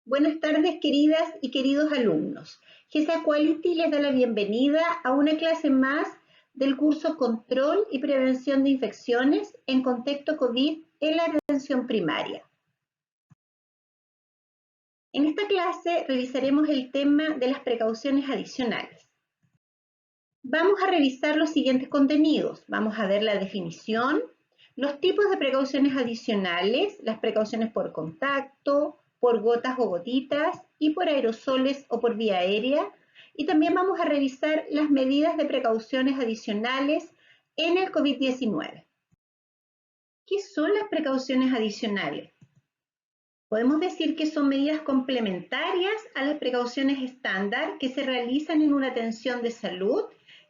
Buenas tardes, queridas y queridos alumnos. GESA Quality les da la bienvenida a una clase más del curso Control y Prevención de Infecciones en contexto COVID en la atención primaria. En esta clase revisaremos el tema de las precauciones adicionales. Vamos a revisar los siguientes contenidos. Vamos a ver la definición, los tipos de precauciones adicionales, las precauciones por contacto, por gotas o gotitas y por aerosoles o por vía aérea. Y también vamos a revisar las medidas de precauciones adicionales en el COVID-19. ¿Qué son las precauciones adicionales? Podemos decir que son medidas complementarias a las precauciones estándar que se realizan en una atención de salud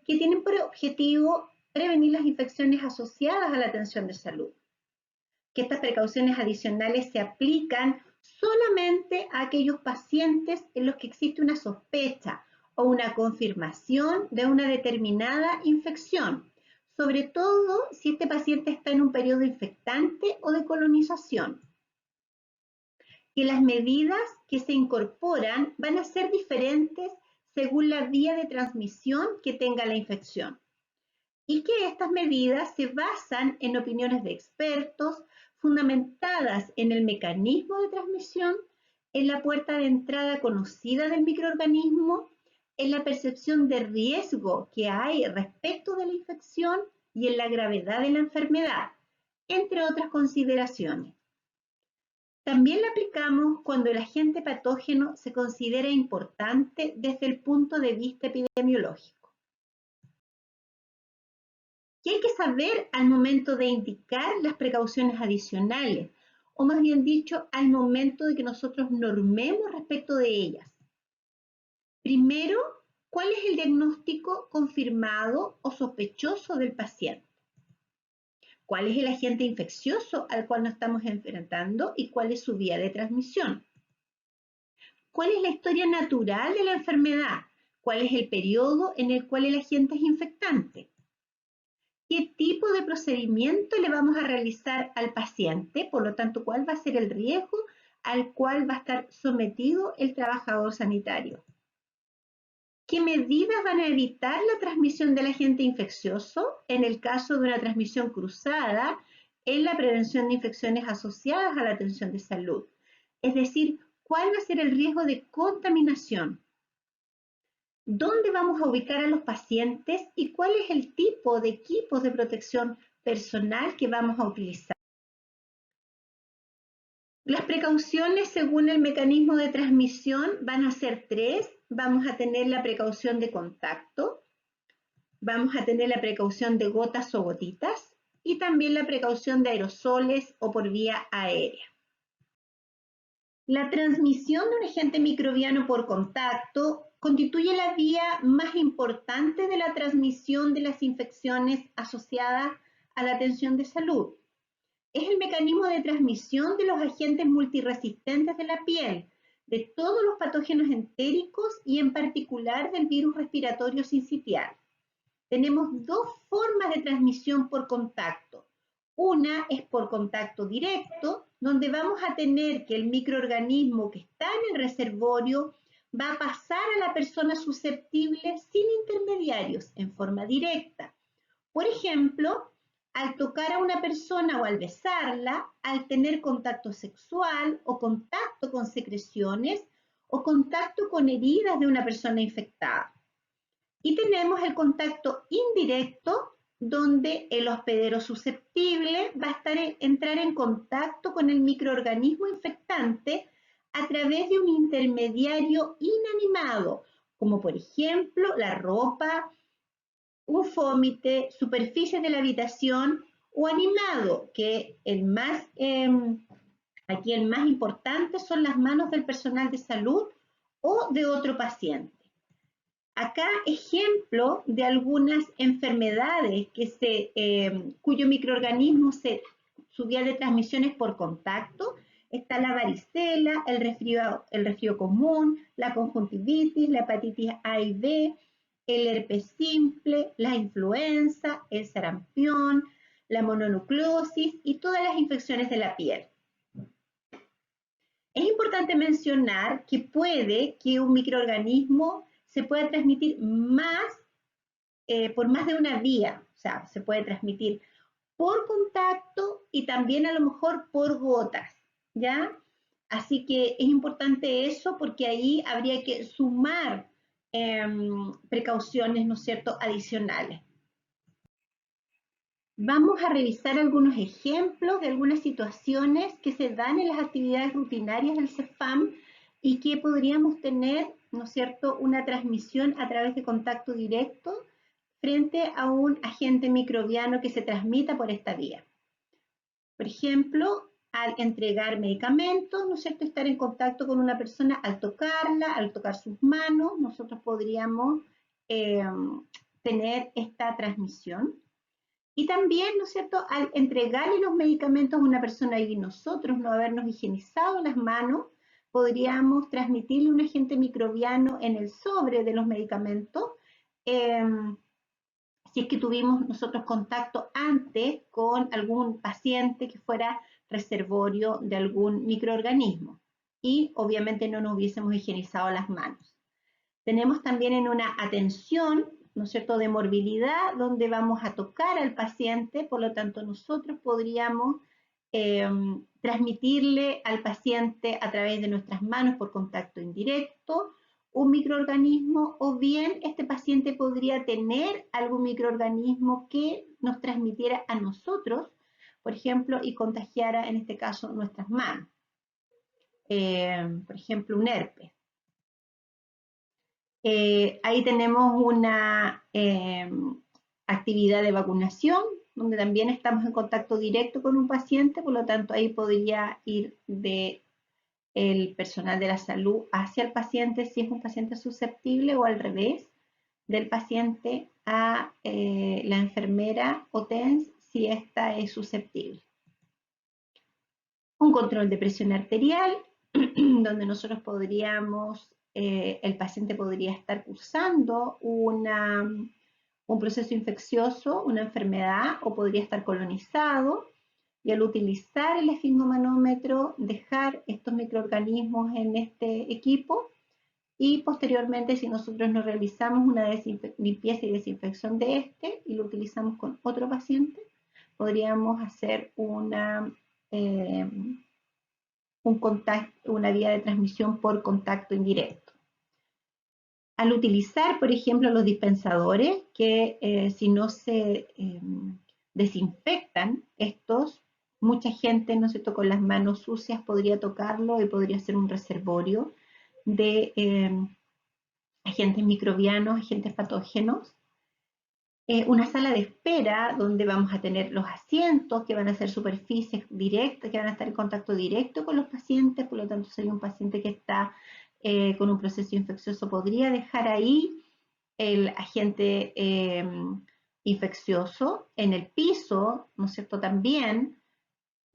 que tienen por objetivo prevenir las infecciones asociadas a la atención de salud. Que estas precauciones adicionales se aplican solamente a aquellos pacientes en los que existe una sospecha o una confirmación de una determinada infección, sobre todo si este paciente está en un periodo infectante o de colonización. Que las medidas que se incorporan van a ser diferentes según la vía de transmisión que tenga la infección. Y que estas medidas se basan en opiniones de expertos fundamentadas en el mecanismo de transmisión, en la puerta de entrada conocida del microorganismo, en la percepción de riesgo que hay respecto de la infección y en la gravedad de la enfermedad, entre otras consideraciones. También la aplicamos cuando el agente patógeno se considera importante desde el punto de vista epidemiológico. ¿Qué hay que saber al momento de indicar las precauciones adicionales? O más bien dicho, al momento de que nosotros normemos respecto de ellas. Primero, ¿cuál es el diagnóstico confirmado o sospechoso del paciente? ¿Cuál es el agente infeccioso al cual nos estamos enfrentando y cuál es su vía de transmisión? ¿Cuál es la historia natural de la enfermedad? ¿Cuál es el periodo en el cual el agente es infectante? ¿Qué tipo de procedimiento le vamos a realizar al paciente? Por lo tanto, ¿cuál va a ser el riesgo al cual va a estar sometido el trabajador sanitario? ¿Qué medidas van a evitar la transmisión del agente infeccioso en el caso de una transmisión cruzada en la prevención de infecciones asociadas a la atención de salud? Es decir, ¿cuál va a ser el riesgo de contaminación? ¿Dónde vamos a ubicar a los pacientes y cuál es el tipo de equipos de protección personal que vamos a utilizar? Las precauciones según el mecanismo de transmisión van a ser tres. Vamos a tener la precaución de contacto, vamos a tener la precaución de gotas o gotitas y también la precaución de aerosoles o por vía aérea. La transmisión de un agente microbiano por contacto constituye la vía más importante de la transmisión de las infecciones asociadas a la atención de salud. Es el mecanismo de transmisión de los agentes multiresistentes de la piel, de todos los patógenos entéricos y en particular del virus respiratorio sincitial. Tenemos dos formas de transmisión por contacto. Una es por contacto directo, donde vamos a tener que el microorganismo que está en el reservorio va a pasar a la persona susceptible sin intermediarios, en forma directa. Por ejemplo, al tocar a una persona o al besarla, al tener contacto sexual o contacto con secreciones o contacto con heridas de una persona infectada. Y tenemos el contacto indirecto, donde el hospedero susceptible va a entrar en contacto con el microorganismo infectante a través de un intermediario inanimado, como por ejemplo la ropa, un fómite, superficies de la habitación o animado, que aquí el más importante son las manos del personal de salud o de otro paciente. Acá ejemplo de algunas enfermedades cuyo microorganismo su vía de transmisión es por contacto. Está la varicela, el resfrío común, la conjuntivitis, la hepatitis A y B, el herpes simple, la influenza, el sarampión, la mononucleosis y todas las infecciones de la piel. Es importante importante mencionar que puede que un microorganismo se pueda transmitir por más de una vía, o sea, se puede transmitir por contacto y también a lo mejor por gotas, ¿ya? Así que es importante eso porque ahí habría que sumar precauciones, ¿no es cierto?, adicionales. Vamos a revisar algunos ejemplos de algunas situaciones que se dan en las actividades rutinarias del CEFAM y que podríamos tener, ¿no es cierto?, una transmisión a través de contacto directo frente a un agente microbiano que se transmita por esta vía. Por ejemplo, al entregar medicamentos, ¿no es cierto?, estar en contacto con una persona al tocarla, al tocar sus manos, nosotros podríamos tener esta transmisión. Y también, ¿no es cierto?, al entregarle los medicamentos a una persona y nosotros no habernos higienizado las manos, podríamos transmitirle un agente microbiano en el sobre de los medicamentos, si es que tuvimos nosotros contacto antes con algún paciente que fuera reservorio de algún microorganismo y obviamente no nos hubiésemos higienizado las manos. Tenemos también en una atención, ¿no es cierto?, de morbilidad, donde vamos a tocar al paciente, por lo tanto nosotros podríamos transmitirle al paciente a través de nuestras manos por contacto indirecto un microorganismo, o bien este paciente podría tener algún microorganismo que nos transmitiera a nosotros, por ejemplo, y contagiara en este caso nuestras manos. Por ejemplo, un herpes. Ahí tenemos una actividad de vacunación, donde también estamos en contacto directo con un paciente, por lo tanto ahí podría ir el personal de la salud hacia el paciente si es un paciente susceptible, o al revés, del paciente a la enfermera o TENS si ésta es susceptible. Un control de presión arterial, donde nosotros podríamos, el paciente podría estar cursando un proceso infeccioso, una enfermedad, o podría estar colonizado, y al utilizar el esfigmomanómetro dejar estos microorganismos en este equipo, y posteriormente, si nosotros no realizamos una limpieza y desinfección de este y lo utilizamos con otro paciente, podríamos hacer una vía de transmisión por contacto indirecto. Al utilizar, por ejemplo, los dispensadores, que si no se desinfectan estos, mucha gente, ¿no es cierto?, con las manos sucias podría tocarlo y podría ser un reservorio de agentes microbianos, agentes patógenos. Una sala de espera donde vamos a tener los asientos que van a ser superficies directas, que van a estar en contacto directo con los pacientes, por lo tanto si hay un paciente que está con un proceso infeccioso podría dejar ahí el agente infeccioso en el piso, ¿no es cierto?, también,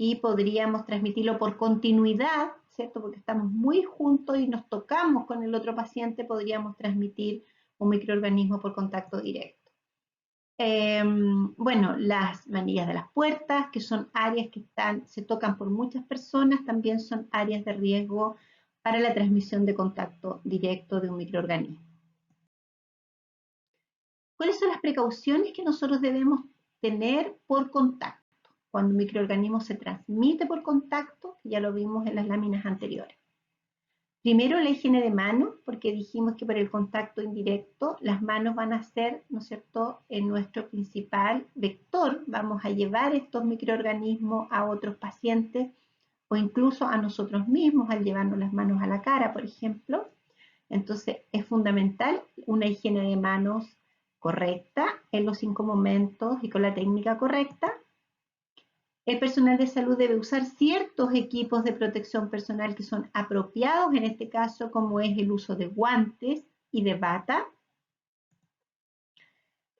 y podríamos transmitirlo por continuidad, ¿cierto?, porque estamos muy juntos y nos tocamos con el otro paciente, podríamos transmitir un microorganismo por contacto directo. Bueno, las manillas de las puertas, que son áreas que se tocan por muchas personas, también son áreas de riesgo para la transmisión de contacto directo de un microorganismo. ¿Cuáles son las precauciones que nosotros debemos tener por contacto? Cuando un microorganismo se transmite por contacto, ya lo vimos en las láminas anteriores. Primero, la higiene de manos, porque dijimos que por el contacto indirecto las manos van a ser, ¿no es cierto?, nuestro principal vector. Vamos a llevar estos microorganismos a otros pacientes o incluso a nosotros mismos al llevarnos las manos a la cara, por ejemplo. Entonces, es fundamental una higiene de manos correcta en los 5 momentos y con la técnica correcta. El personal de salud debe usar ciertos equipos de protección personal que son apropiados, en este caso, como es el uso de guantes y de bata.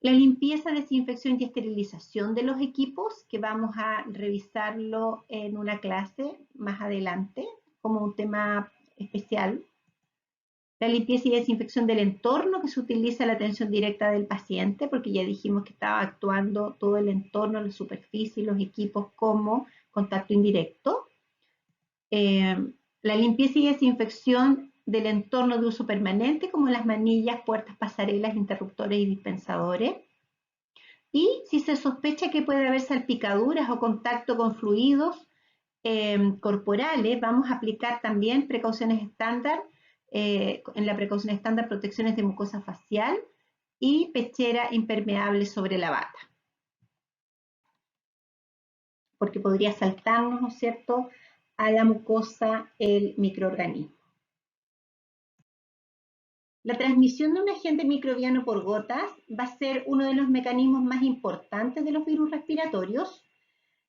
La limpieza, desinfección y esterilización de los equipos, que vamos a revisarlo en una clase más adelante, como un tema especial. La limpieza y desinfección del entorno, que se utiliza la atención directa del paciente, porque ya dijimos que estaba actuando todo el entorno, la superficie y los equipos como contacto indirecto. La limpieza y desinfección del entorno de uso permanente, como las manillas, puertas, pasarelas, interruptores y dispensadores. Y si se sospecha que puede haber salpicaduras o contacto con fluidos corporales, vamos a aplicar también precauciones estándar, en la precaución estándar protecciones de mucosa facial y pechera impermeable sobre la bata. Porque podría saltarnos, ¿no es cierto?, a la mucosa el microorganismo. La transmisión de un agente microbiano por gotas va a ser uno de los mecanismos más importantes de los virus respiratorios,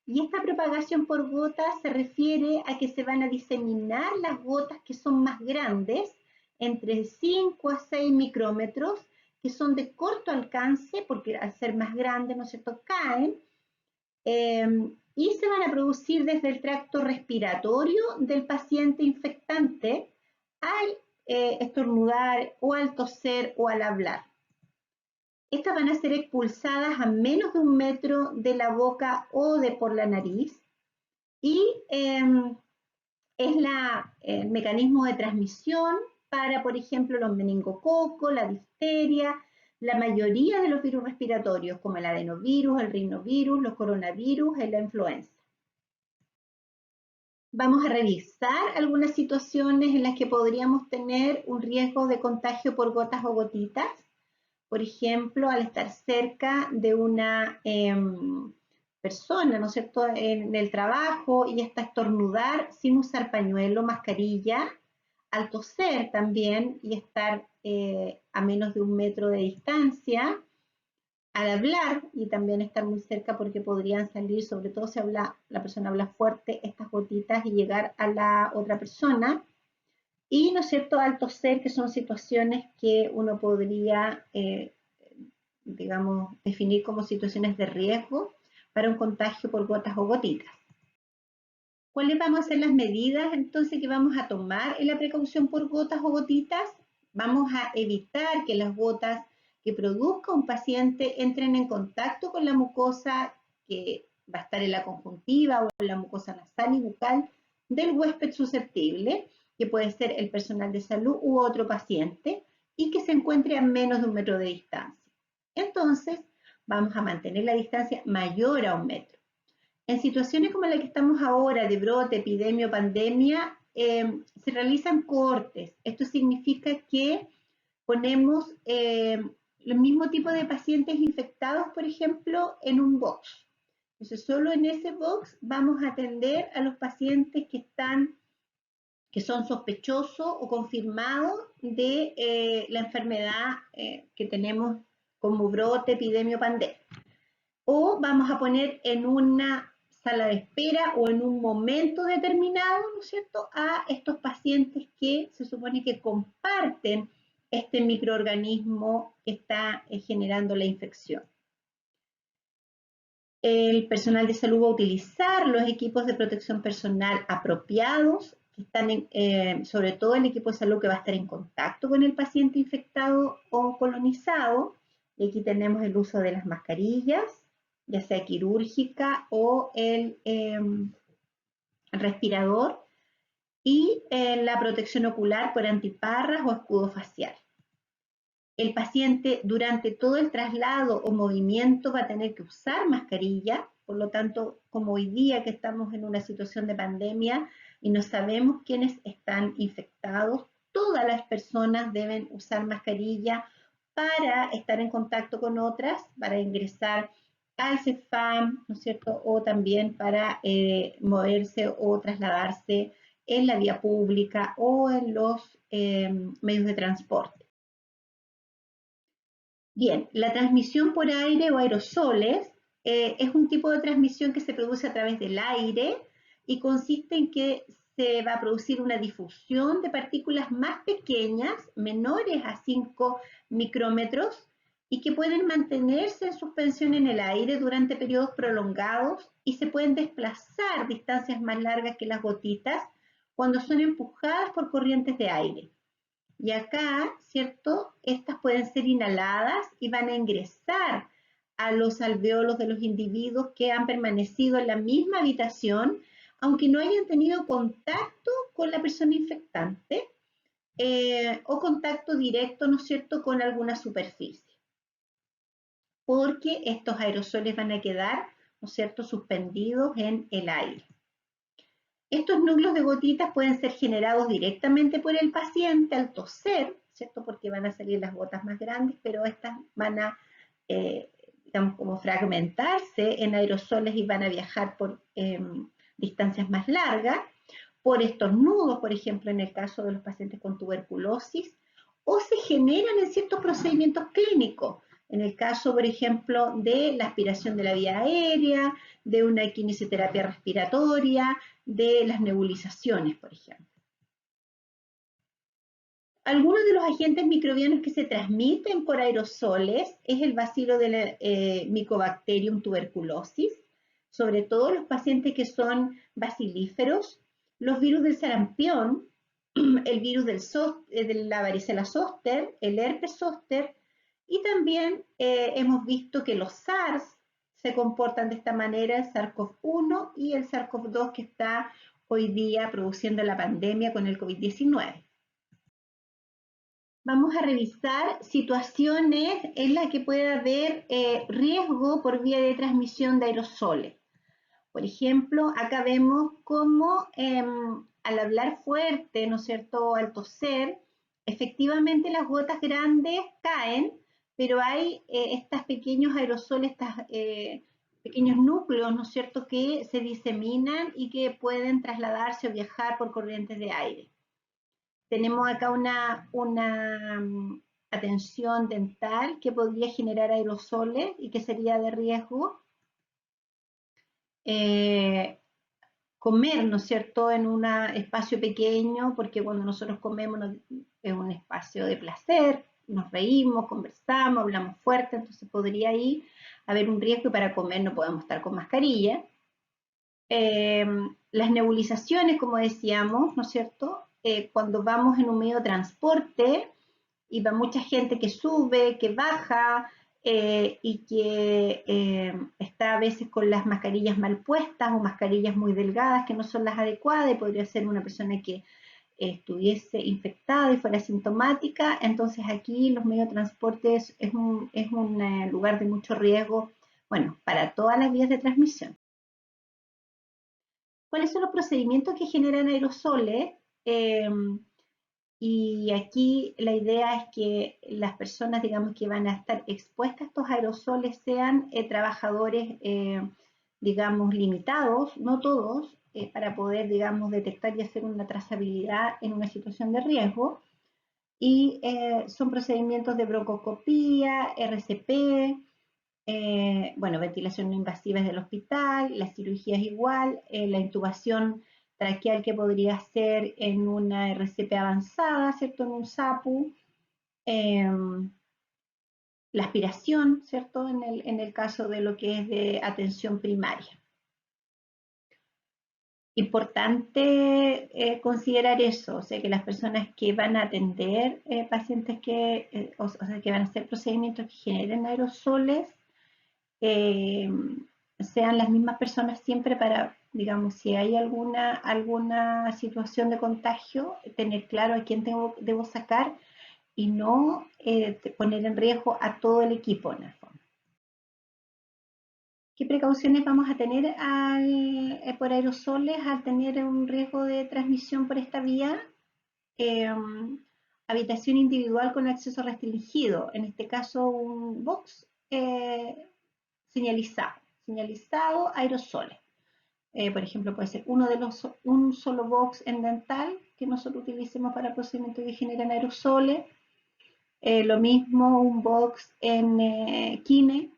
y esta propagación por gotas se refiere a que se van a diseminar las gotas que son más grandes, entre 5 a 6 micrómetros, que son de corto alcance, porque al ser más grandes, ¿no es cierto?, caen, y se van a producir desde el tracto respiratorio del paciente infectante al estornudar o al toser o al hablar. Estas van a ser expulsadas a menos de 1 metro de la boca o de por la nariz, y es el mecanismo de transmisión para, por ejemplo, los meningococos, la difteria, la mayoría de los virus respiratorios, como el adenovirus, el rinovirus, los coronavirus y la influenza. Vamos a revisar algunas situaciones en las que podríamos tener un riesgo de contagio por gotas o gotitas. Por ejemplo, al estar cerca de una persona, ¿no es cierto?, en el trabajo, y hasta estornudar sin usar pañuelo, mascarilla, al toser también y estar a menos de 1 metro de distancia, al hablar y también estar muy cerca, porque podrían salir, sobre todo si la persona habla fuerte, estas gotitas y llegar a la otra persona. Y, ¿no es cierto?, al toser, que son situaciones que uno podría, digamos, definir como situaciones de riesgo para un contagio por gotas o gotitas. ¿Cuáles vamos a ser las medidas entonces que vamos a tomar en la precaución por gotas o gotitas? Vamos a evitar que las gotas que produzca un paciente entren en contacto con la mucosa que va a estar en la conjuntiva o en la mucosa nasal y bucal del huésped susceptible, que puede ser el personal de salud u otro paciente, y que se encuentre a menos de 1 metro de distancia. Entonces, vamos a mantener la distancia mayor a 1 metro. En situaciones como la que estamos ahora, de brote, epidemia o pandemia, se realizan cohortes. Esto significa que ponemos el mismo tipo de pacientes infectados, por ejemplo, en un box. Entonces, solo en ese box vamos a atender a los pacientes que son sospechosos o confirmados de la enfermedad que tenemos como brote, epidemia o pandemia. O vamos a poner en una sala de espera o en un momento determinado, ¿no es cierto?, a estos pacientes que se supone que comparten este microorganismo que está generando la infección. El personal de salud va a utilizar los equipos de protección personal apropiados, que están sobre todo el equipo de salud que va a estar en contacto con el paciente infectado o colonizado. Y aquí tenemos el uso de las mascarillas, ya sea quirúrgica o el respirador, y la protección ocular por antiparras o escudo facial. El paciente durante todo el traslado o movimiento va a tener que usar mascarilla. Por lo tanto, como hoy día que estamos en una situación de pandemia y no sabemos quiénes están infectados, todas las personas deben usar mascarilla para estar en contacto con otras, para ingresar al CEFAM, ¿no es cierto?, o también para moverse o trasladarse en la vía pública o en los medios de transporte. Bien, la transmisión por aire o aerosoles es un tipo de transmisión que se produce a través del aire y consiste en que se va a producir una difusión de partículas más pequeñas, menores a 5 micrómetros, y que pueden mantenerse en suspensión en el aire durante periodos prolongados y se pueden desplazar distancias más largas que las gotitas cuando son empujadas por corrientes de aire. Y acá, ¿cierto?, estas pueden ser inhaladas y van a ingresar a los alveolos de los individuos que han permanecido en la misma habitación, aunque no hayan tenido contacto con la persona infectante o contacto directo, ¿no es cierto?, con alguna superficie, porque estos aerosoles van a quedar, ¿no es cierto?, suspendidos en el aire. Estos núcleos de gotitas pueden ser generados directamente por el paciente al toser, ¿cierto?, porque van a salir las gotas más grandes, pero estas van a, digamos, como fragmentarse en aerosoles y van a viajar por distancias más largas, por estornudos, por ejemplo, en el caso de los pacientes con tuberculosis, o se generan en ciertos procedimientos clínicos, en el caso, por ejemplo, de la aspiración de la vía aérea, de una quimioterapia respiratoria, de las nebulizaciones, por ejemplo. Algunos de los agentes microbianos que se transmiten por aerosoles es el bacilo de la Mycobacterium tuberculosis, sobre todo los pacientes que son bacilíferos, los virus del sarampión, el virus de la varicela zóster, el herpes zóster, y también hemos visto que los SARS se comportan de esta manera, el SARS-CoV-1 y el SARS-CoV-2 que está hoy día produciendo la pandemia con el COVID-19. Vamos a revisar situaciones en las que puede haber riesgo por vía de transmisión de aerosoles. Por ejemplo, acá vemos cómo al hablar fuerte, ¿no es cierto?, al toser, efectivamente las gotas grandes caen, pero hay estos pequeños aerosoles, estos pequeños núcleos, ¿no es cierto?, que se diseminan y que pueden trasladarse o viajar por corrientes de aire. Tenemos acá una atención dental que podría generar aerosoles y que sería de riesgo. Comer, ¿no es cierto?, en un espacio pequeño, porque cuando nosotros comemos es un espacio de placer, nos reímos, conversamos, hablamos fuerte, entonces podría ahí haber un riesgo y para comer no podemos estar con mascarilla. Las nebulizaciones, como decíamos, ¿no es cierto?, cuando vamos en un medio de transporte y va mucha gente que sube, que baja y que está a veces con las mascarillas mal puestas o mascarillas muy delgadas que no son las adecuadas y podría ser una persona que estuviese infectada y fuera asintomática, entonces aquí los medios de transporte es un lugar de mucho riesgo, bueno, para todas las vías de transmisión. ¿Cuáles son los procedimientos que generan aerosoles? Y aquí la idea es que las personas, digamos, que van a estar expuestas a estos aerosoles sean trabajadores, digamos, limitados, no todos, para poder, digamos, detectar y hacer una trazabilidad en una situación de riesgo. Y son procedimientos de broncoscopía, RCP, bueno, ventilación no invasiva desde el hospital, la cirugía es igual, la intubación traqueal que podría ser en una RCP avanzada, ¿cierto? En un SAPU, la aspiración, ¿cierto? En el caso de lo que es de atención primaria. Importante considerar eso, o sea, que las personas que van a atender pacientes que, o sea, que van a hacer procedimientos que generen aerosoles, sean las mismas personas siempre para, digamos, si hay alguna situación de contagio, tener claro a quién debo sacar y no poner en riesgo a todo el equipo en el fondo. ¿Qué precauciones vamos a tener por aerosoles al tener un riesgo de transmisión por esta vía? Habitación individual con acceso restringido, en este caso un box señalizado aerosoles. Por ejemplo, puede ser un solo box en dental que nosotros utilicemos para procedimientos que generan aerosoles. Lo mismo un box en kine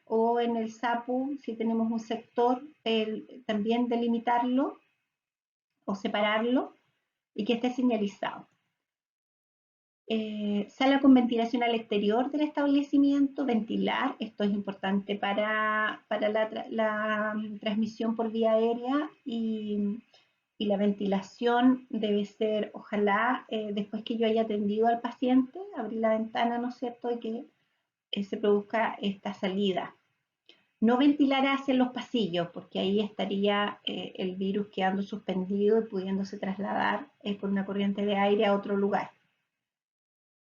o en el SAPU, si tenemos un sector, también delimitarlo o separarlo y que esté señalizado. Sala con ventilación al exterior del establecimiento, ventilar, esto es importante para la transmisión por vía aérea y la ventilación debe ser, ojalá, después que yo haya atendido al paciente, abrir la ventana, ¿no es cierto?, y que se produzca esta salida. No ventilar hacia los pasillos, porque ahí estaría el virus quedando suspendido y pudiéndose trasladar por una corriente de aire a otro lugar.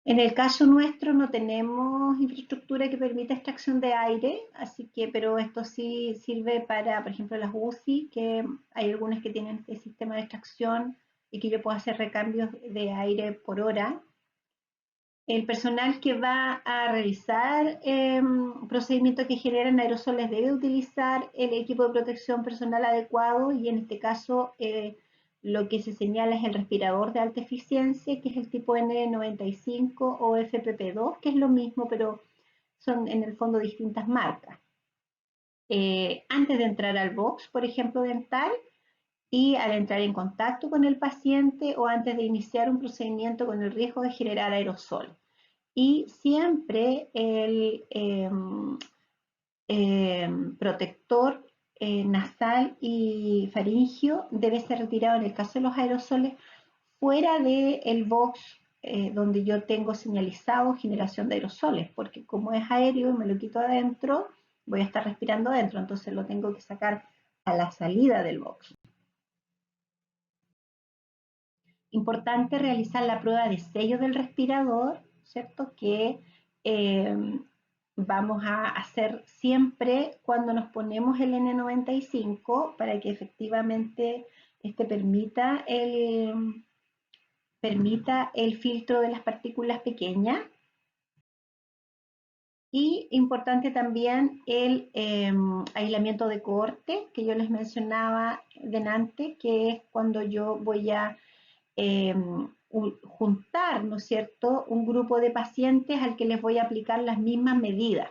En el caso nuestro no tenemos infraestructura que permita extracción de aire, así que, pero esto sí sirve para, por ejemplo, las UCI, que hay algunas que tienen este sistema de extracción y que yo puedo hacer recambios de aire por hora. El personal que va a realizar procedimientos que generan aerosoles debe utilizar el equipo de protección personal adecuado y en este caso lo que se señala es el respirador de alta eficiencia, que es el tipo N95 o FPP2, que es lo mismo, pero son en el fondo distintas marcas. Antes de entrar al box, por ejemplo, dental, y al entrar en contacto con el paciente o antes de iniciar un procedimiento con el riesgo de generar aerosol. Y siempre el protector nasal y faringio debe ser retirado en el caso de los aerosoles fuera del box donde yo tengo señalizado generación de aerosoles, porque como es aéreo y me lo quito adentro, voy a estar respirando adentro, entonces lo tengo que sacar a la salida del box. Importante realizar la prueba de sello del respirador, ¿cierto? Que eh, vamos a hacer siempre cuando nos ponemos el N95 para que efectivamente este permita el filtro de las partículas pequeñas. Y importante también el aislamiento de cohorte que yo les mencionaba delante, que es cuando yo voy a juntar, ¿no es cierto?, un grupo de pacientes al que les voy a aplicar las mismas medidas.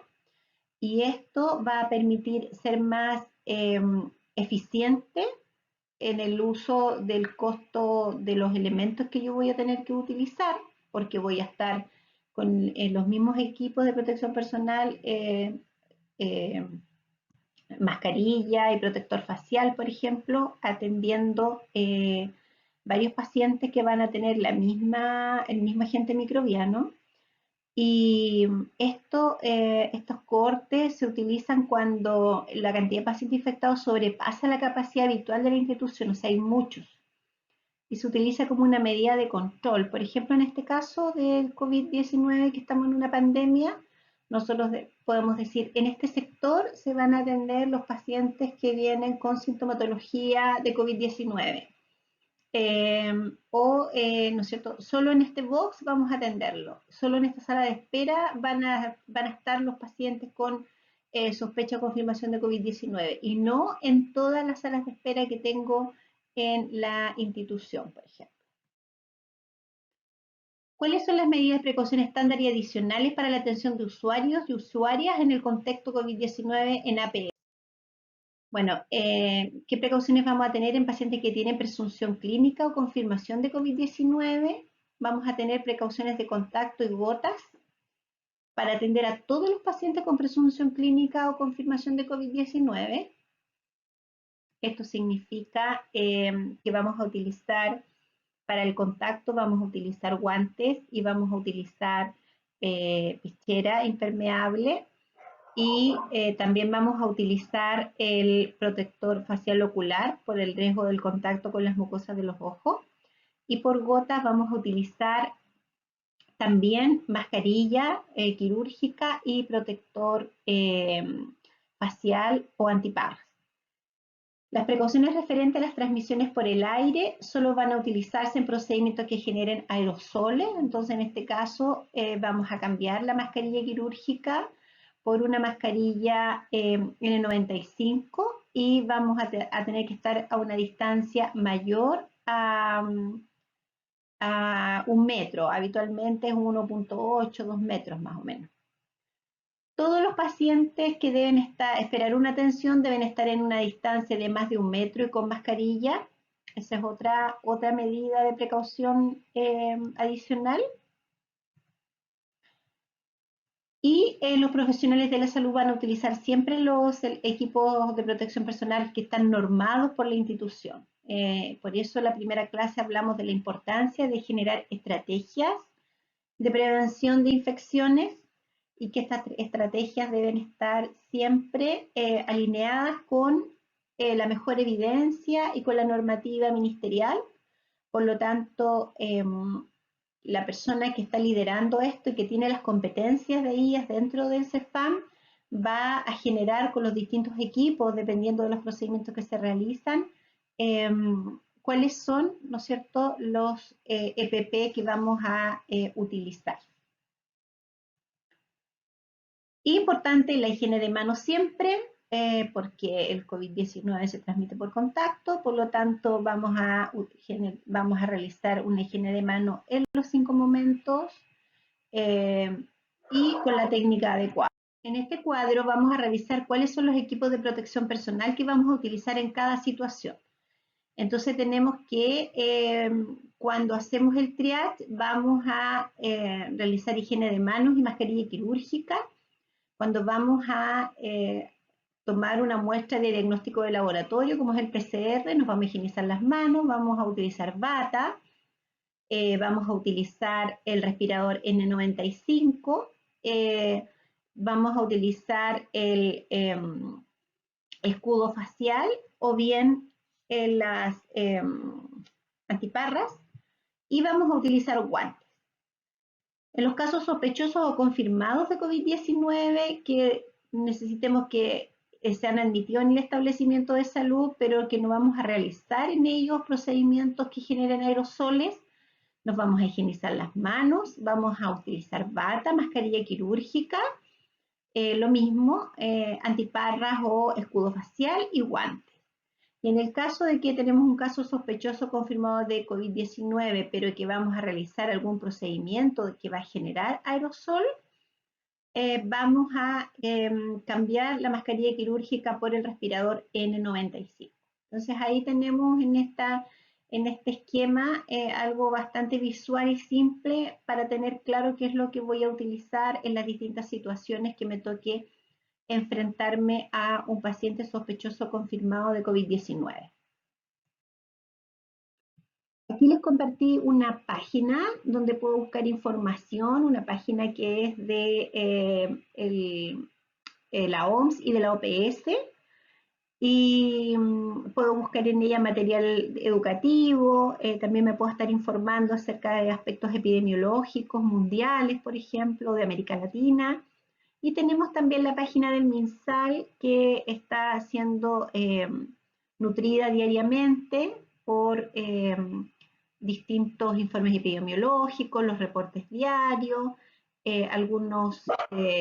Y esto va a permitir ser más eficiente en el uso del costo de los elementos que yo voy a tener que utilizar, porque voy a estar con los mismos equipos de protección personal, eh, mascarilla y protector facial, por ejemplo, atendiendo varios pacientes que van a tener el mismo agente microbiano. Y estos cortes se utilizan cuando la cantidad de pacientes infectados sobrepasa la capacidad habitual de la institución, o sea, hay muchos. Y se utiliza como una medida de control. Por ejemplo, en este caso del COVID-19, que estamos en una pandemia, nosotros podemos decir, en este sector se van a atender los pacientes que vienen con sintomatología de COVID-19. ¿No es cierto? Solo en este box vamos a atenderlo. Solo en esta sala de espera van a estar los pacientes con sospecha o confirmación de COVID-19 y no en todas las salas de espera que tengo en la institución, por ejemplo. ¿Cuáles son las medidas de precaución estándar y adicionales para la atención de usuarios y usuarias en el contexto COVID-19 en APS? Bueno, ¿qué precauciones vamos a tener en pacientes que tienen presunción clínica o confirmación de COVID-19? Vamos a tener precauciones de contacto y gotas para atender a todos los pacientes con presunción clínica o confirmación de COVID-19. Esto significa que vamos a utilizar para el contacto, vamos a utilizar guantes y vamos a utilizar pichera impermeable y también vamos a utilizar el protector facial ocular por el riesgo del contacto con las mucosas de los ojos. Y por gotas vamos a utilizar también mascarilla quirúrgica y protector facial o antipar. Las precauciones referentes a las transmisiones por el aire solo van a utilizarse en procedimientos que generen aerosoles, entonces en este caso vamos a cambiar la mascarilla quirúrgica por una mascarilla N95 y vamos a tener que estar a una distancia mayor a 1 metro, habitualmente es 1,8, 2 metros más o menos. Todos los pacientes que deben esperar una atención deben estar en una distancia de más de 1 metro y con mascarilla. Esa es otra medida de precaución adicional. Y los profesionales de la salud van a utilizar siempre los equipos de protección personal que están normados por la institución. Por eso en la primera clase hablamos de la importancia de generar estrategias de prevención de infecciones y que estas estrategias deben estar siempre alineadas con la mejor evidencia y con la normativa ministerial. Por lo tanto, la persona que está liderando esto y que tiene las competencias de ellas dentro del CEFAM va a generar con los distintos equipos, dependiendo de los procedimientos que se realizan, cuáles son, ¿no es cierto?, los EPP que vamos a utilizar. Importante la higiene de manos siempre, porque el COVID-19 se transmite por contacto, por lo tanto vamos a realizar una higiene de mano en los 5 momentos y con la técnica adecuada. En este cuadro vamos a revisar cuáles son los equipos de protección personal que vamos a utilizar en cada situación. Entonces tenemos que, cuando hacemos el triage, vamos a realizar higiene de manos y mascarilla quirúrgica. Cuando vamos a tomar una muestra de diagnóstico de laboratorio, como es el PCR, nos vamos a higienizar las manos, vamos a utilizar bata, vamos a utilizar el respirador N95, vamos a utilizar el escudo facial o bien las antiparras y vamos a utilizar guantes. En los casos sospechosos o confirmados de COVID-19 que necesitemos que sean admitidos en el establecimiento de salud, pero que no vamos a realizar en ellos procedimientos que generen aerosoles, nos vamos a higienizar las manos, vamos a utilizar bata, mascarilla quirúrgica, lo mismo, antiparras o escudo facial y guantes. Y en el caso de que tenemos un caso sospechoso confirmado de COVID-19, pero que vamos a realizar algún procedimiento que va a generar aerosol, vamos a cambiar la mascarilla quirúrgica por el respirador N95. Entonces ahí tenemos en este esquema algo bastante visual y simple para tener claro qué es lo que voy a utilizar en las distintas situaciones que me toque enfrentarme a un paciente sospechoso confirmado de COVID-19. Aquí les compartí una página donde puedo buscar información, una página que es de la OMS y de la OPS, y puedo buscar en ella material educativo, también me puedo estar informando acerca de aspectos epidemiológicos mundiales, por ejemplo, de América Latina. Y tenemos también la página del MinSal que está siendo nutrida diariamente por distintos informes epidemiológicos, los reportes diarios, algunas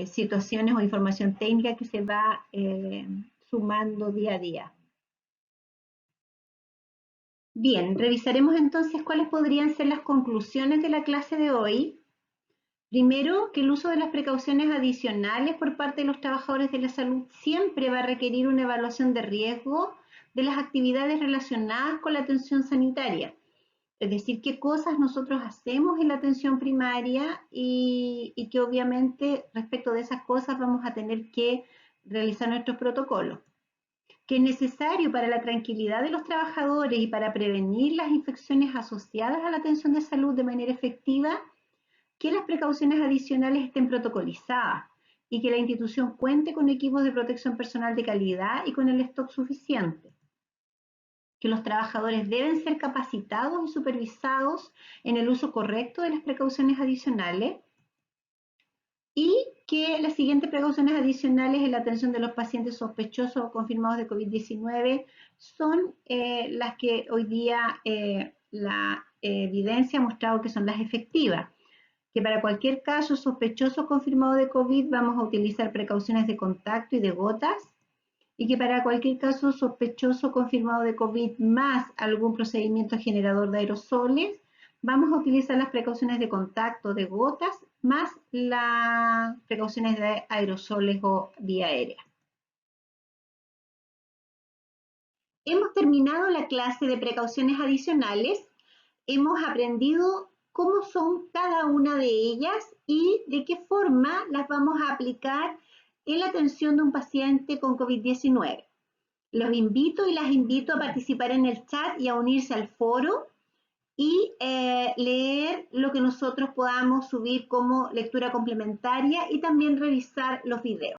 situaciones o información técnica que se va sumando día a día. Bien, revisaremos entonces cuáles podrían ser las conclusiones de la clase de hoy. Primero, que el uso de las precauciones adicionales por parte de los trabajadores de la salud siempre va a requerir una evaluación de riesgo de las actividades relacionadas con la atención sanitaria. Es decir, qué cosas nosotros hacemos en la atención primaria y que obviamente respecto de esas cosas vamos a tener que realizar nuestros protocolos. Que es necesario para la tranquilidad de los trabajadores y para prevenir las infecciones asociadas a la atención de salud de manera efectiva, que las precauciones adicionales estén protocolizadas y que la institución cuente con equipos de protección personal de calidad y con el stock suficiente. Que los trabajadores deben ser capacitados y supervisados en el uso correcto de las precauciones adicionales y que las siguientes precauciones adicionales en la atención de los pacientes sospechosos o confirmados de COVID-19 son las que hoy día la evidencia ha mostrado que son las efectivas. Que para cualquier caso sospechoso confirmado de COVID vamos a utilizar precauciones de contacto y de gotas, y que para cualquier caso sospechoso confirmado de COVID más algún procedimiento generador de aerosoles, vamos a utilizar las precauciones de contacto de gotas más las precauciones de aerosoles o vía aérea. Hemos terminado la clase de precauciones adicionales. Hemos aprendido cómo son cada una de ellas y de qué forma las vamos a aplicar en la atención de un paciente con COVID-19. Los invito y las invito a participar en el chat y a unirse al foro y leer lo que nosotros podamos subir como lectura complementaria y también revisar los videos.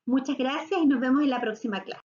Muchas gracias y nos vemos en la próxima clase.